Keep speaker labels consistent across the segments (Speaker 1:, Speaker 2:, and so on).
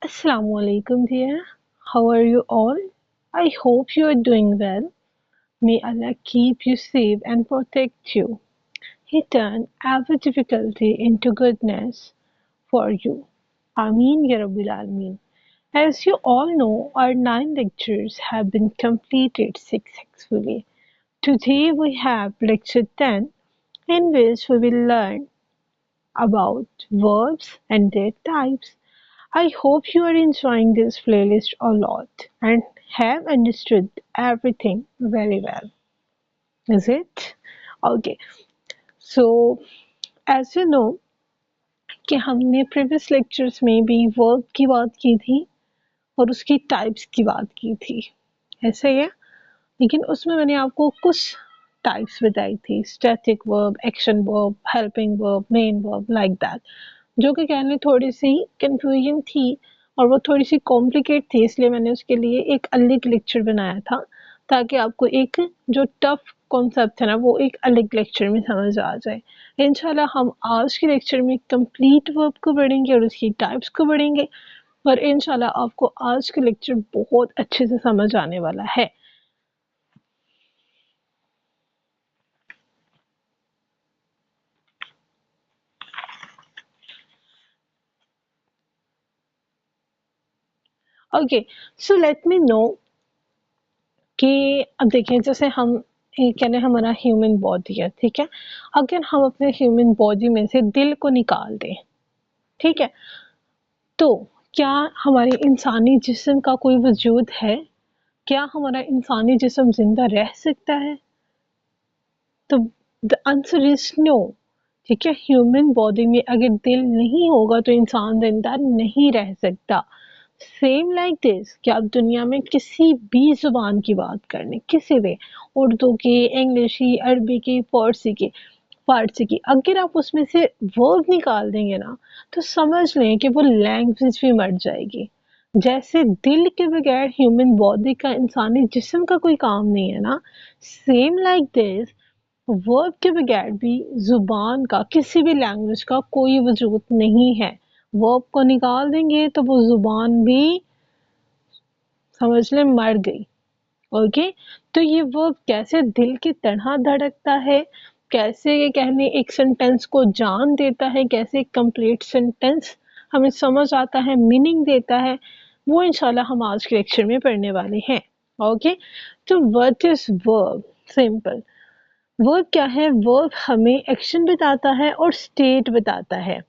Speaker 1: Assalamu alaikum dear. How are you all? I hope you are doing well. May Allah keep you safe and protect you. He turn every difficulty into goodness for you. Ameen Ya Rabbil Alameen. As you all know, our 9 lectures have been completed successfully. Today we have lecture 10 in which we will learn about verbs and their types. I hope you are enjoying this playlist a lot and have understood everything very well. Is it? Okay. So, as you know कि हमने previous lectures में भी verb की बात की थी और उसकी टाइप्स की बात की थी, ऐसा ही है। लेकिन उसमें मैंने आपको कुछ टाइप्स बताई थी, static verb, action verb, helping verb, main verb, like that, जो कि कहने थोड़ी सी कंफ्यूजन थी और वो थोड़ी सी कॉम्प्लिकेट थी, इसलिए मैंने उसके लिए एक अलग लेक्चर बनाया था ताकि आपको एक जो टफ कॉन्सेप्ट है ना वो एक अलग लेक्चर में समझ आ जाए। इंशाल्लाह हम आज के लेक्चर में कंप्लीट वर्ब को पढ़ेंगे और उसकी टाइप्स को पढ़ेंगे और इंशाल्लाह आपको आज के लेक्चर बहुत अच्छे से समझ आने वाला है। Okay, so let me know कि अब देखें, जैसे हम कहने हमारा ह्यूमन बॉडी है, ठीक है। अगर हम अपने ह्यूमन बॉडी में से दिल को निकाल दें, ठीक है, तो क्या हमारे इंसानी जिस्म का कोई वजूद है? क्या हमारा इंसानी जिस्म जिंदा रह सकता है? तो द आंसर इज नो। ठीक है, ह्यूमन बॉडी में अगर दिल नहीं होगा तो इंसान जिंदा नहीं रह सकता। सेम लाइक दिस कि आप दुनिया में किसी भी जुबान की बात कर लें, किसी भी, उर्दू की, इंग्लिश की, अरबी की, फारसी की, अगर आप उसमें से वर्ब निकाल देंगे ना तो समझ लें कि वो लैंग्वेज भी मर जाएगी। जैसे दिल के बगैर ह्यूमन बॉडी का, इंसानी जिस्म का कोई काम नहीं है ना, सेम लाइक दिस वर्ब के बगैर भी जुबान का, किसी भी लैंग्वेज का कोई वजूद नहीं है। वर्ब को निकाल देंगे तो वो जुबान भी समझ लें मर गई। ओके, तो ये वर्ब कैसे दिल की तरह धड़कता है, कैसे ये कहने एक सेंटेंस को जान देता है, कैसे कंप्लीट सेंटेंस हमें समझ आता है, मीनिंग देता है, वो इंशाल्लाह हम आज के लेक्चर में पढ़ने वाले हैं। ओके, तो what is verb? Simple, verb क्या है? वर्ब हमें एक्शन बताता है और स्टेट बताता है।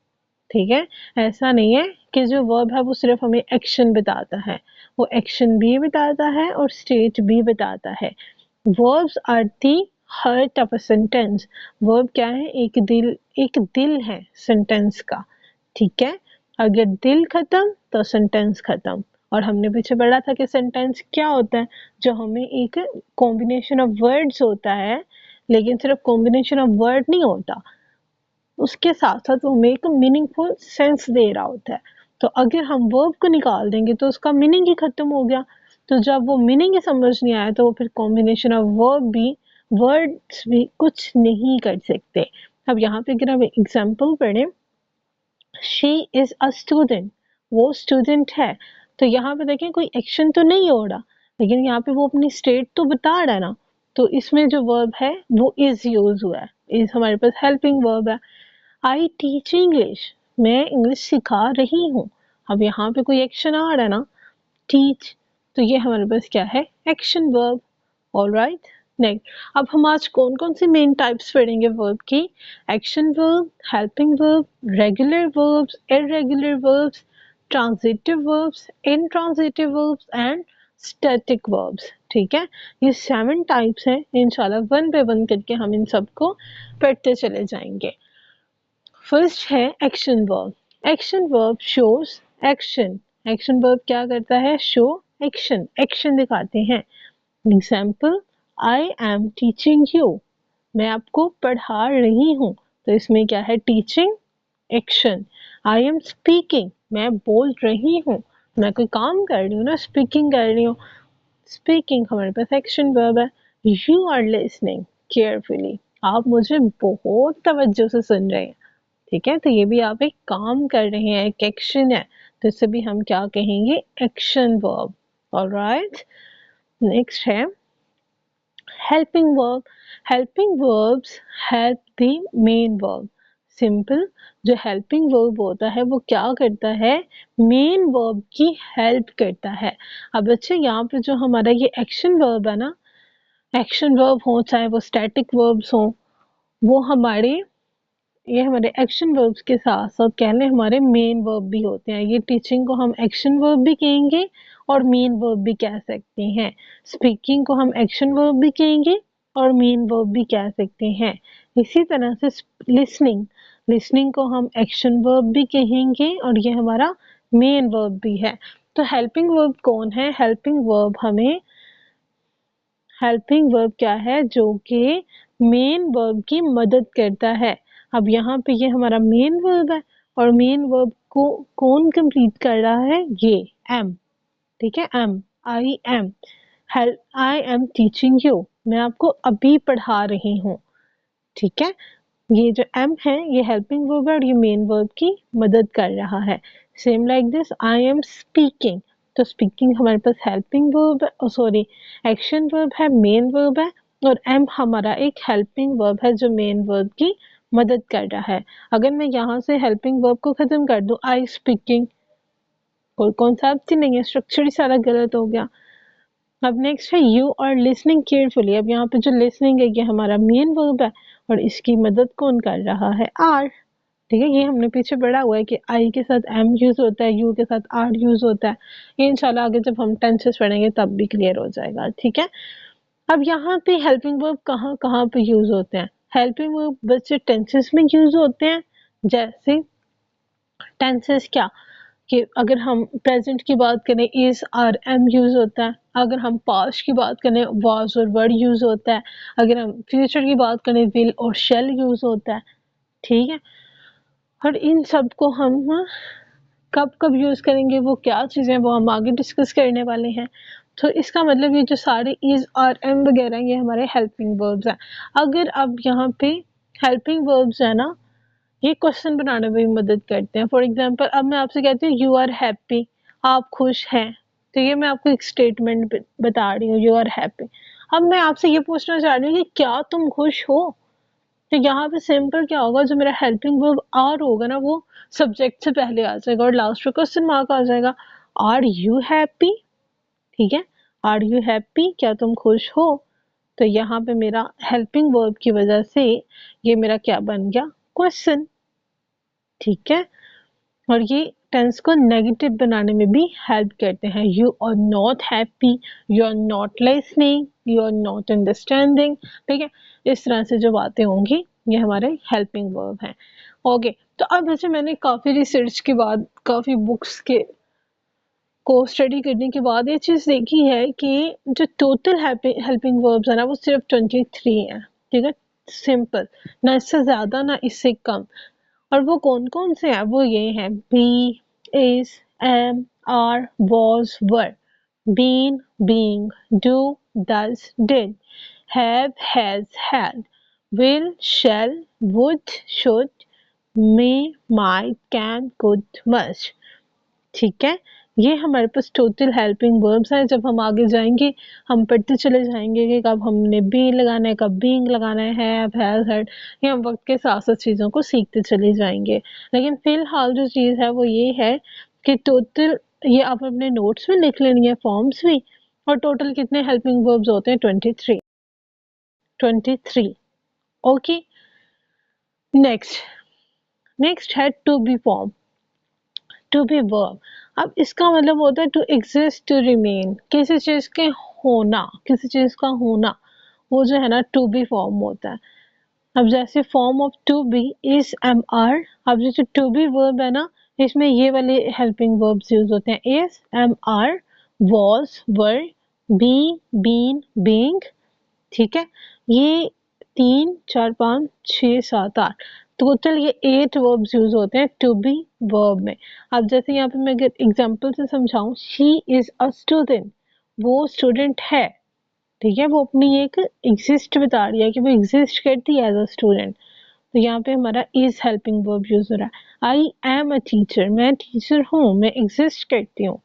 Speaker 1: ठीक है, ऐसा नहीं है कि जो वर्ब है वो सिर्फ हमें एक्शन बताता है, वो एक्शन भी बताता है और स्टेट भी बताता है। Verbs are the heart of a sentence. Verb क्या है? एक दिल है सेंटेंस का। ठीक है, अगर दिल खत्म तो सेंटेंस खत्म। और हमने पीछे पढ़ा था कि सेंटेंस क्या होता है, जो हमें एक कॉम्बिनेशन ऑफ वर्ड्स होता है, लेकिन सिर्फ कॉम्बिनेशन ऑफ वर्ड नहीं होता, उसके साथ साथ वो हमें एक मीनिंगफुल सेंस दे रहा होता है। तो अगर हम वर्ब को निकाल देंगे तो उसका मीनिंग ही खत्म हो गया। तो जब वो मीनिंग ही समझ नहीं आया तो वो फिर कॉम्बिनेशन ऑफ वर्ब भी, वर्ड्स भी कुछ नहीं कर सकते। अब यहाँ पे अगर हम एग्जाम्पल पढ़ें, शी इज अ स्टूडेंट, वो स्टूडेंट है, तो यहाँ पे देखें कोई एक्शन तो नहीं हो रहा, लेकिन यहाँ पे वो अपनी स्टेट तो बता रहा है ना। तो इसमें जो वर्ब है वो इज यूज हुआ है, इज हमारे पास हेल्पिंग वर्ब है। आई टीच इंग्लिश, मैं इंग्लिश सिखा रही हूँ। अब यहाँ पे कोई एक्शन आ रहा है ना, टीच, तो ये हमारे पास क्या है? Action verb. ऑलराइट, नेक्स्ट, अब हम आज कौन कौन सी मेन टाइप्स पढ़ेंगे वर्ब की? Action verb, helping verb, regular verbs, irregular verbs, transitive verbs, intransitive verbs and static verbs. ठीक है, ये 7 टाइप्स हैं। इंशाल्लाह वन बाय वन करके हम इन सबको पढ़ते चले जाएंगे। फर्स्ट है action verb. Action verb shows action. Action verb क्या करता है? शो एक्शन, एक्शन दिखाते हैं। Example, I am teaching you, मैं आपको पढ़ा रही हूँ, तो इसमें क्या है? Teaching, action. I am speaking, मैं बोल रही हूँ, मैं कोई काम कर रही हूँ ना, स्पीकिंग कर रही हूँ, स्पीकिंग हमारे पास एक्शन वर्ब है। यू आर लिसनिंग केयरफुली, आप मुझे बहुत तवज्जो से सुन रहे हैं, ठीक है, तो ये भी आप एक काम कर रहे हैं, एक एक्शन है, तो इसे भी हम क्या कहेंगे, एक्शन वर्ब। ऑलराइट, नेक्स्ट है helping verb. Helping verbs help the main verb. Simple, जो हेल्पिंग वर्ब होता है वो क्या करता है, मेन वर्ब की हेल्प करता है। अब बच्चे यहाँ पे जो हमारा ये एक्शन वर्ब है ना, एक्शन वर्ब हो चाहे वो स्टैटिक वर्ब्स हो, वो ये हमारे एक्शन वर्ब्स के साथ साथ कह लें हमारे मेन वर्ब भी होते हैं। ये टीचिंग को हम एक्शन वर्ब भी कहेंगे और मेन वर्ब भी कह सकते हैं। स्पीकिंग को हम एक्शन वर्ब भी कहेंगे और मेन वर्ब भी कह सकते हैं। इसी तरह से लिसनिंग, लिसनिंग को हम एक्शन वर्ब भी कहेंगे और ये हमारा मेन वर्ब भी है। तो हेल्पिंग वर्ब कौन है, हेल्पिंग वर्ब क्या है, जो कि मेन वर्ब की मदद करता है। अब यहाँ पे ये हमारा मेन वर्ब है और मेन वर्ब को कौन कंप्लीट कर रहा है, ये एम। ठीक है, am, I am, I am teaching you, मैं आपको अभी पढ़ा रही हूँ। ठीक है, ये जो एम है ये हेल्पिंग वर्ब है और ये मेन वर्ब की मदद कर रहा है। Same like this, I am speaking, तो स्पीकिंग हमारे पास हेल्पिंग वर्ब है, सॉरी एक्शन वर्ब है, मेन वर्ब है, और एम हमारा एक हेल्पिंग वर्ब है जो मेन वर्ब की मदद कर रहा है। अगर मैं यहाँ से हेल्पिंग वर्ब को खत्म कर दूं, आई स्पीकिंग, कोई कॉन्सेप्ट ही नहीं है, स्ट्रक्चर ही सारा गलत हो गया। अब नेक्स्ट है यू आर लिसनिंग केयरफुली। अब यहाँ पे जो लिसनिंग है ये हमारा मेन वर्ब है और इसकी मदद कौन कर रहा है, आर। ठीक है, ये हमने पीछे पढ़ा हुआ है कि आई के साथ एम यूज होता है, यू के साथ आर यूज होता है। ये इंशाल्लाह आगे जब हम टेंसेस पढ़ेंगे तब भी क्लियर हो जाएगा। ठीक है, अब यहाँ पे हेल्पिंग वर्ब कहाँ कहाँ पे यूज होते हैं, हेल्पिंग वर्ब बच्चे टेंसेस में यूज होते हैं। जैसे टेंसेस क्या, कि अगर हम प्रेजेंट की बात करें इज आर एम यूज होता है, अगर हम पास्ट की बात करें वाज और वर्ड यूज होता है, अगर हम फ्यूचर की बात करें विल और शेल यूज होता है। ठीक है, और इन सब को हम कब कब यूज करेंगे, वो क्या चीजें वो हम आगे डिस्कस करने वाले हैं। तो इसका मतलब ये जो सारे इज आर एम वगैरह ये हमारे हेल्पिंग वर्ब्स हैं। अगर अब यहाँ पे हेल्पिंग वर्ब्स है ना, ये क्वेश्चन बनाने में भी मदद करते हैं। फॉर एग्जाम्पल, अब मैं आपसे कहती हूँ यू आर हैप्पी, आप खुश हैं, तो ये मैं आपको एक स्टेटमेंट बता रही हूँ, यू आर हैप्पी। अब मैं आपसे ये पूछना चाह रही हूँ कि क्या तुम खुश हो, तो यहाँ पे सिंपल क्या होगा, जो मेरा हेल्पिंग वर्ब आर होगा ना वो सब्जेक्ट से पहले आ जाएगा और लास्ट में क्वेश्चन मार्क आ जाएगा, आर यू हैप्पी। ठीक है, आर यू हैप्पी, क्या तुम खुश हो, तो यहाँ पे मेरा हेल्पिंग वर्ब की वजह से ये मेरा क्या बन गया, क्वेश्चन। ठीक है, और ये टेंस को नेगेटिव बनाने में भी हेल्प करते हैं। You are not happy, you are not listening, you are not understanding. ठीक है, इस तरह से जो बातें होंगी ये हमारे हेल्पिंग वर्ब हैं। ओके, तो अब जैसे मैंने काफ़ी रिसर्च के बाद, काफ़ी बुक्स के को स्टडी करने के बाद ये चीज़ देखी है कि जो टोटल हेल्पिंग वर्ब्स है ना वो सिर्फ 23 हैं। ठीक है, सिंपल, ना इससे ज़्यादा ना इससे कम। और वो कौन कौन से हैं, वो ये हैं, be, is, am, are, was, were, been, being, do, does, did, have, has, had, will, shall, would, should, may, might, can, could, must. ठीक है, ये हमारे पास टोटल हेल्पिंग वर्ब्स हैं। जब हम आगे जाएंगे हम पढ़ते चले जाएंगे कि कब हमने बी लगाना है, कब बीइंग लगाना है, हैज, हैड, ये हम वक्त के साथ साथ चीज़ों को सीखते चले जाएंगे। लेकिन फिलहाल जो चीज़ है वो ये है कि टोटल, ये आप अपने नोट्स में लिख लेनी है, फॉर्म्स भी, और टोटल कितने हेल्पिंग वर्ब्स होते हैं, 23। ओके, नेक्स्ट नेक्स्ट है to be form. To be verb, अब इसका मतलब होता है टू एग्जिस्ट, टू रिमेन, किसी चीज के होना, किसी चीज का होना, वो जो है ना टू बी फॉर्म होता है। अब जैसे form of to be is, am, are. अब जैसे टू बी वर्ब है ना, इसमें ये वाले हेल्पिंग वर्ब्स यूज होते हैं, is, am, are, was, were, be, been, being. ठीक है, ये 3, 4, 5, 6, 7, 8, टोटल ये 8 वर्ब्स यूज होते हैं टू बी वर्ब में। अब जैसे यहाँ पे मैं अगर एग्जांपल से समझाऊं, शी इज अ स्टूडेंट, वो स्टूडेंट है। ठीक है, वो अपनी एक एग्जिस्ट बता रही है कि वो एग्जिस्ट करती है एज अ स्टूडेंट। तो यहाँ पे हमारा इज हेल्पिंग वर्ब यूज हो रहा है। आई एम अ टीचर, मैं टीचर हूँ, मैं एग्जिस्ट करती हूँ,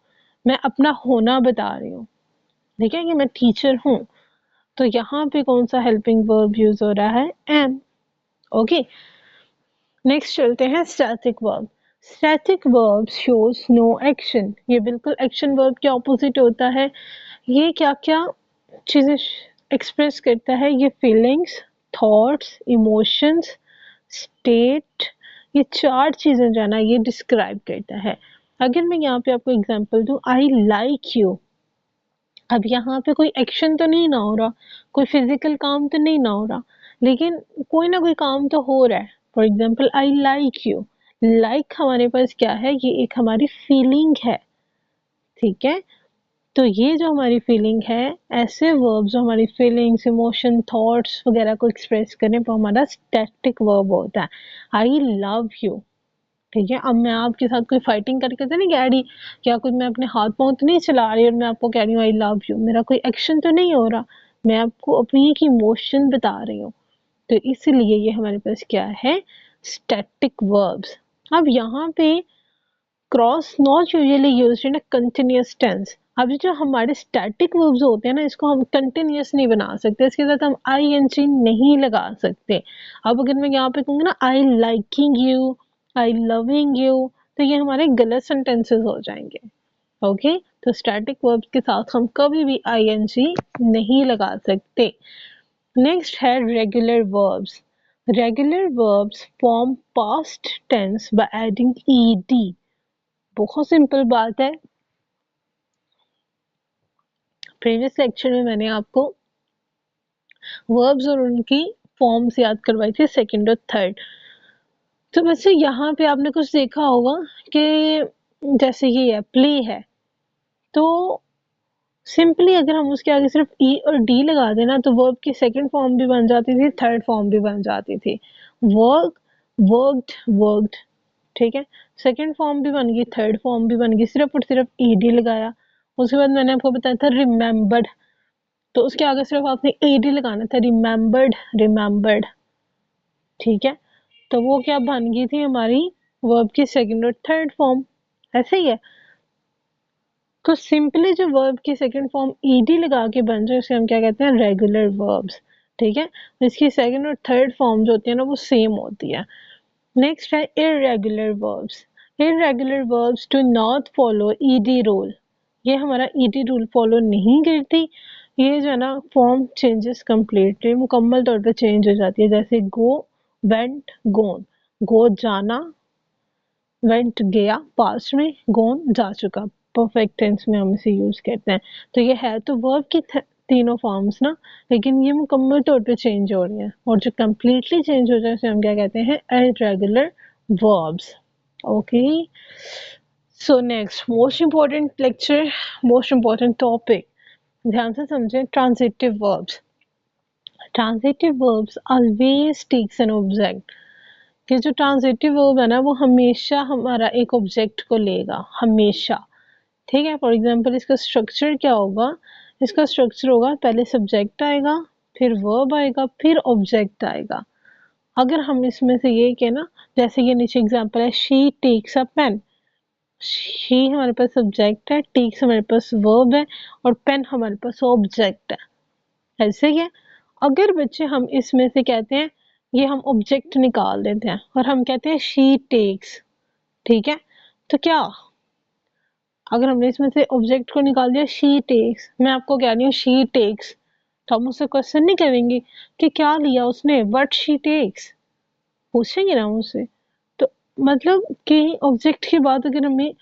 Speaker 1: मैं अपना होना बता रही हूँ, ठीक है, कि मैं टीचर हूँ। तो यहाँ पे कौन सा हेल्पिंग वर्ब यूज हो रहा है? एम। ओके, नेक्स्ट चलते हैं static verb. Static verb shows no action, ये बिल्कुल एक्शन वर्ब के ऑपोजिट होता है। ये क्या क्या चीजें एक्सप्रेस करता है? ये फीलिंग्स, थॉट्स, इमोशंस, स्टेट, ये चार चीजें जो है ना ये डिस्क्राइब करता है। अगर मैं यहाँ पे आपको एग्जांपल दूं, आई लाइक यू, अब यहाँ पे कोई एक्शन तो नहीं ना हो रहा, कोई फिजिकल काम तो नहीं ना हो रहा, लेकिन कोई ना कोई काम तो हो रहा है। For example I like you, like हमारे पास क्या है? ये एक हमारी फीलिंग है, ठीक है। तो ये जो हमारी फीलिंग है, ऐसे वर्ब जो हमारी फीलिंग्स, इमोशन, थॉट्स वगैरह को एक्सप्रेस करें वो हमारा स्टैटिक वर्ब होता है। आई लव यू, ठीक है। अब मैं आपके साथ कोई फाइटिंग करके तो नहीं कह रही, क्या कोई मैं अपने हाथ पांव तो नहीं चला रही और मैं आपको कह रही हूँ आई लव यू, मेरा कोई एक्शन तो नहीं हो रहा, मैं आपको अपनी एक इमोशन बता रही हूँ। तो इसलिए ये हमारे पास क्या है? Static verbs. अब यहाँ पे cross not usually used in a continuous tense. अब जो हमारे स्टैटिक वर्ब्स होते हैं ना, इसको हम कंटिन्यूअस नहीं बना सकते, इसके साथ हम आईएनजी नहीं लगा सकते। अब अगर मैं यहाँ पे कहूँगी ना I liking you, I loving you, तो ये हमारे गलत सेंटेंसेस हो जाएंगे। ओके, तो स्टैटिक वर्ब्स के साथ हम कभी भी आईएनजी नहीं लगा सकते। नेक्स्ट है regular verbs. Regular verbs form past tense by adding ED. बहुत सिंपल बात है, प्रीवियस लेक्चर में मैंने आपको वर्ब्स और उनकी फॉर्म्स याद करवाई थी, सेकंड और थर्ड। तो वैसे यहाँ पे आपने कुछ देखा होगा कि जैसे ये है प्ले है, तो सिंपली अगर हम उसके आगे सिर्फ ई और डी लगा देना तो वर्ब की सेकंड फॉर्म भी बन जाती थी, थर्ड फॉर्म भी बन जाती थी। वर्क, वर्कड, वर्कड, ठीक है। सेकंड फॉर्म भी बन गई, थर्ड फॉर्म भी बन गई, सिर्फ और सिर्फ ईडी लगाया। उसके बाद मैंने आपको बताया था रिमेम्बर्ड, तो उसके आगे सिर्फ आपने एडी लगाना था, रिमेम्बर्ड, रिमेम्बर्ड, ठीक है। तो वो क्या बन गई थी हमारी वर्ब की सेकंड और थर्ड फॉर्म, ऐसे ही है। तो सिंपली जो वर्ब की सेकंड फॉर्म ईडी लगा के बन जाए उसे हम क्या कहते हैं? रेगुलर वर्ब्स, ठीक है। इसकी सेकंड और थर्ड फॉर्म जो होती है ना वो सेम होती है। नेक्स्ट है irregular verbs. Irregular verbs do not follow ED rule, ये हमारा ईडी रूल फॉलो नहीं करती। ये जो है ना फॉर्म चेंजेस कंप्लीटली, मुकम्मल तौर पे चेंज हो जाती है। जैसे गो, वेंट, गोन। गो जाना, वेंट गया पास्ट में, गोन जा चुका परफेक्ट टेंस में हम इसे यूज करते हैं। तो ये है तो वर्ब की तीनों फॉर्म्स ना, लेकिन ये मुकम्मल तौर पे चेंज हो रही है, और जो कम्प्लीटली चेंज हो जाए उसे हम क्या कहते हैं? Irregular verbs. Okay, so next most important lecture, most important topic, ध्यान से समझें, transitive verbs. Transitive verbs always takes an object, कि जो ट्रांजिटिव वर्ब है ना वो हमेशा हमारा एक ऑब्जेक्ट को लेगा, हमेशा, ठीक है। फॉर एग्जांपल इसका स्ट्रक्चर क्या होगा? इसका स्ट्रक्चर होगा पहले सब्जेक्ट आएगा, फिर वर्ब आएगा, फिर ऑब्जेक्ट आएगा। अगर हम इसमें से ये कहें ना, जैसे ये नीचे एग्जांपल है, she takes a pen, she हमारे पास सब्जेक्ट है, टेक्स हमारे पास वर्ब है, और पेन हमारे पास ऑब्जेक्ट है, ऐसे ही है। अगर बच्चे हम इसमें से कहते हैं, ये हम ऑब्जेक्ट निकाल देते हैं और हम कहते हैं शी टेक्स, ठीक है। तो क्या, अगर हमने इसमें से ऑब्जेक्ट को निकाल दिया शी टेक्स, मैं आपको कह रही हूँ शी टेक्स, तो हम उससे क्वेश्चन नहीं करेंगे कि क्या लिया उसने, व्हाट शी टेक्स, पूछेंगे ना उससे। तो मतलब कि ऑब्जेक्ट की बात, अगर हमें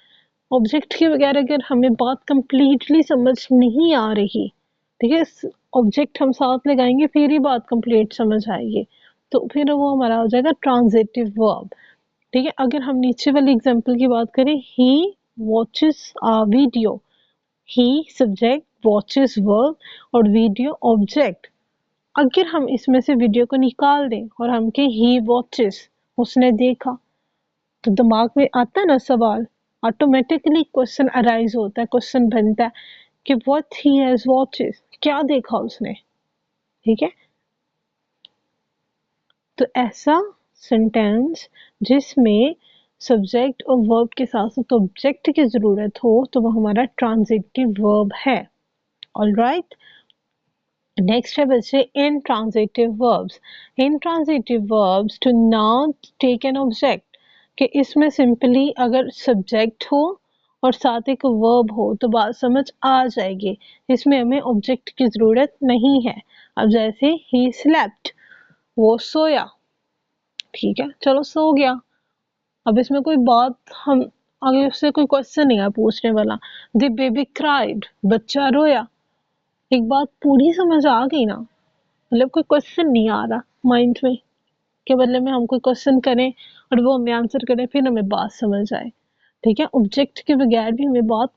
Speaker 1: ऑब्जेक्ट के बगैर अगर हमें बात कंप्लीटली समझ नहीं आ रही, ठीक है, ऑब्जेक्ट हम साथ लगाएंगे फिर ही बात कंप्लीट समझ आएगी, तो फिर वो हमारा हो जाएगा ट्रांजिटिव वर्ब, ठीक है। अगर हम नीचे वाली एग्जांपल की बात करें, he watches a video, he subject, watches verb, और वीडियो ऑब्जेक्ट। अगर हम इसमें से वीडियो को निकाल दें और हम कहें ही वॉचेस, उसने देखा, तो दिमाग में आता है ना सवाल, ऑटोमेटिकली क्वेश्चन अराइज होता है, क्वेश्चन बनता है कि व्हाट ही हैज वॉचेस, क्या देखा उसने, ठीक है। तो ऐसा सेंटेंस जिसमें सब्जेक्ट और वर्ब के साथ साथ ऑब्जेक्ट की जरूरत हो तो वो हमारा ट्रांजिटिव वर्ब है। ऑलराइट, नेक्स्ट है बच्चे intransitive verbs। intransitive verbs to not take an object, कि इसमें सिंपली अगर सब्जेक्ट हो और साथ एक वर्ब हो तो बात समझ आ जाएगी, इसमें हमें ऑब्जेक्ट की जरूरत नहीं है। अब जैसे he slept, वो सोया, ठीक है, चलो सो गया। अब इसमें कोई बात हम आगे उससे कोई क्वेश्चन नहीं है पूछने वाला। द बेबी क्राइड, बच्चा रोया। एक बात पूरी समझ आ गई ना, मतलब कोई क्वेश्चन नहीं आ रहा माइंड में, के बदले में हम कोई क्वेश्चन करें और वो हमें आंसर करें फिर हमें बात समझ आए। ठीक है, ऑब्जेक्ट के बगैर भी हमें बात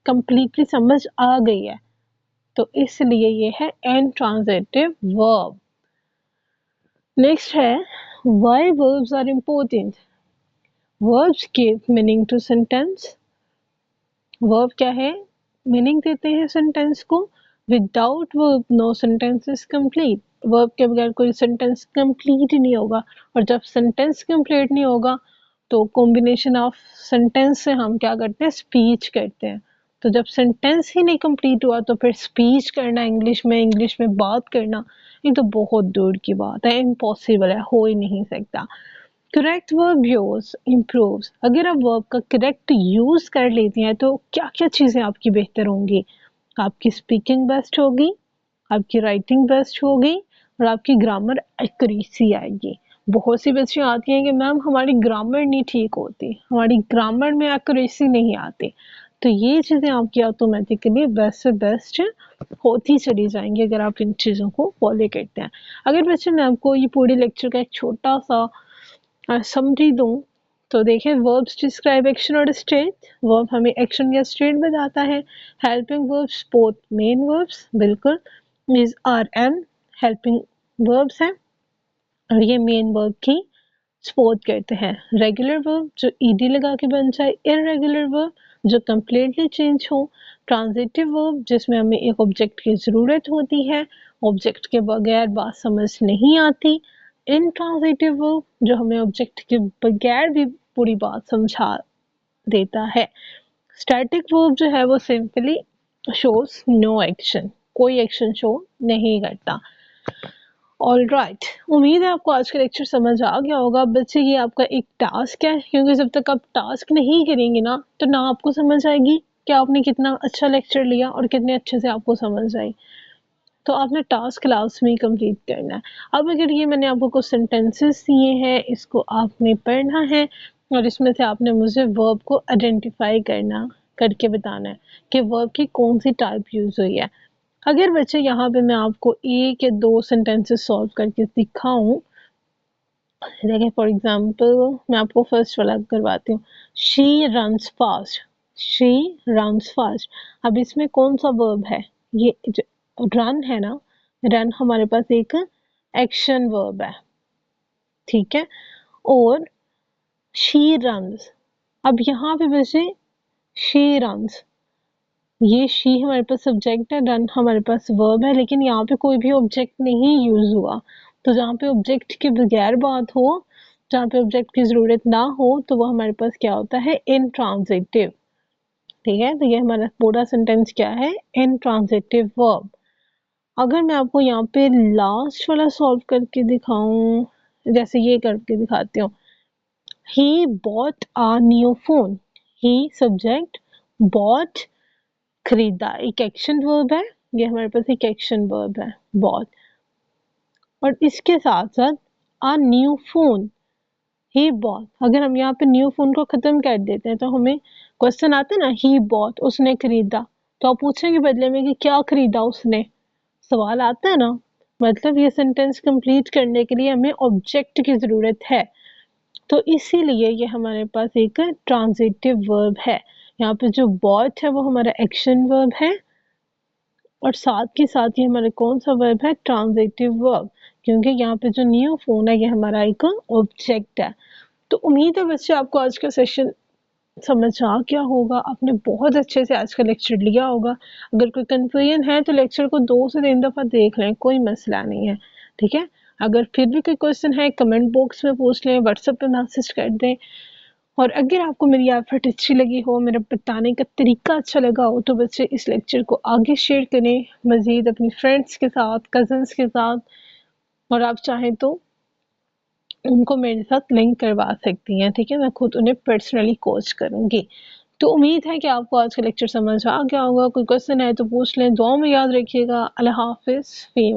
Speaker 1: कंप्लीटली समझ आ गई है, तो इसलिए ये है intransitive verb। नेक्स्ट है why verbs are important। verbs give meaning to sentence। verb क्या है, मीनिंग देते हैं सेंटेंस को। Without verb no sentence is complete, verb के बगैर कोई सेंटेंस कंप्लीट ही नहीं होगा, और जब सेंटेंस कंप्लीट नहीं होगा तो कॉम्बिनेशन ऑफ सेंटेंस से हम क्या करते हैं, स्पीच करते हैं। तो जब सेंटेंस ही नहीं कंप्लीट हुआ तो फिर स्पीच करना इंग्लिश में बात करना, ये तो बहुत दूर की बात है, इम्पॉसिबल है, हो ही नहीं सकता। करेक्ट वर्ब यूज इम्प्रूव्स, अगर आप वर्ब का करेक्ट यूज कर लेती हैं तो क्या क्या चीजें आपकी बेहतर होंगी। आपकी स्पीकिंग बेस्ट होगी, आपकी राइटिंग बेस्ट होगी, और आपकी ग्रामर एक्यूरेसी आएगी। बहुत सी बच्चियां आती हैं कि मैम हमारी ग्रामर नहीं ठीक होती, हमारी ग्रामर में एक्यूरेसी नहीं आती, तो ये चीज़ें आपकी ऑटोमेटिकली बेस्ट से बेस्ट होती चली जाएंगी अगर आप इन चीज़ों को फॉलो करते हैं। अगर बच्चे मैं आपको ये पूरे लेक्चर का एक छोटा सा समरी दूं तो देखिए, वर्ब्स डिस्क्राइब एक्शन और स्टेट। वर्ब हमें एक्शन या स्टेट बताता है। Helping verbs both main verbs, बिल्कुल is are am helping verbs हैं और ये मेन वर्ब की सपोर्ट करते हैं। रेगुलर वर्ब जो ईडी लगा के बन जाए, इररेगुलर वर्ब जो कंप्लीटली चेंज हो, ट्रांजिटिव वर्ब जिसमें हमें एक ऑब्जेक्ट की ज़रूरत होती है, ऑब्जेक्ट के बगैर बात समझ नहीं आती, इनट्रांजिटिव वर्ब जो हमें ऑब्जेक्ट के बगैर भी पूरी बात समझा देता है। स्टैटिक वर्ब जो है वो सिंपली शोज नो एक्शन, कोई एक्शन शो नहीं करता। ऑलराइट, उम्मीद है आपको आज का लेक्चर समझ आ गया होगा। बच्चे ये आपका एक टास्क है, क्योंकि जब तक आप टास्क नहीं करेंगे ना तो ना आपको समझ आएगी कि आपने कितना अच्छा लेक्चर लिया और कितने अच्छे से आपको समझ आई। तो आपने टास्क क्लास में ही कंप्लीट करना है। अब अगर ये मैंने आपको कुछ सेंटेंसेस दिए हैं, इसको आपने पढ़ना है और इसमें से आपने मुझे वर्ब को आइडेंटिफाई करके बताना है कि वर्ब की कौन सी टाइप यूज हुई है। अगर बच्चे यहाँ पे मैं आपको एक या दो सेंटेंसेस सॉल्व करके दिखाऊं, देखिए फॉर एग्जांपल मैं आपको फर्स्ट वाला करवाती हूँ। She runs fast, she runs fast. अब इसमें कौन सा वर्ब है, ये रन है ना, रन हमारे पास एक एक्शन वर्ब है, ठीक है, और शी रन्स, अब यहाँ पे बच्चे शी रन्स, ये शी हमारे पास सब्जेक्ट है, रन हमारे पास वर्ब है, लेकिन यहाँ पे कोई भी ऑब्जेक्ट नहीं यूज हुआ। तो जहाँ पे ऑब्जेक्ट के बगैर बात हो, जहाँ पे ऑब्जेक्ट की जरूरत ना हो, तो वो हमारे पास क्या होता है, इनट्रांजिटिव। ठीक है, तो ये हमारा पूरा सेंटेंस क्या है, इनट्रांजिटिव वर्ब। अगर मैं आपको यहाँ पे लास्ट वाला सॉल्व करके दिखाऊं, जैसे ये करके दिखाती हूँ। He bought a new phone, he subject, bought खरीदा, एक एक्शन वर्ब है, ये हमारे पास एक एक्शन वर्ब है बॉट, और इसके साथ साथ अ न्यू फोन, ही बॉट। अगर हम यहाँ पे न्यू फोन को खत्म कर देते हैं तो हमें क्वेश्चन आता है ना, ही बॉट, उसने खरीदा, तो आप पूछेंगे बदले में कि क्या खरीदा उसने, सवाल आता है ना। मतलब ये सेंटेंस कंप्लीट करने के लिए हमें ऑब्जेक्ट की जरूरत है, तो इसीलिए ये हमारे पास एक ट्रांजिटिव वर्ब है। यहाँ पे जो बॉट है वो हमारा एक्शन वर्ब है, और साथ के साथ ये हमारा कौन सा वर्ब है, ट्रांजिटिव वर्ब, क्योंकि यहाँ पे जो न्यू फोन है ये हमारा एक ऑब्जेक्ट है। तो उम्मीद है बच्चे आपको आज का सेशन समझ आ गया होगा, आपने बहुत अच्छे से आज का लेक्चर लिया होगा। अगर कोई कंफ्यूजन है तो लेक्चर को 2 से 3 दफ़ा देख लें, कोई मसला नहीं है, ठीक है। अगर फिर भी कोई क्वेश्चन है कमेंट बॉक्स में पूछ लें, व्हाट्सएप पे मैसेज कर दें। और अगर आपको मेरी एफर्ट अच्छी लगी हो, मेरा बताने का तरीका अच्छा लगा हो, तो बच्चे इस लेक्चर को आगे शेयर करें, मज़ीद अपनी फ्रेंड्स के साथ, कज़न्स के साथ, और आप चाहें तो उनको मेरे साथ लिंक करवा सकती हैं, ठीक है? मैं खुद उन्हें पर्सनली कोच करूँगी। तो उम्मीद है कि आपको आज का लेक्चर समझ आ गया होगा। कोई क्वेश्चन है तो पूछ लें। दुआ में याद रखिएगा। अल्लाह हाफ़िज़। फ़ी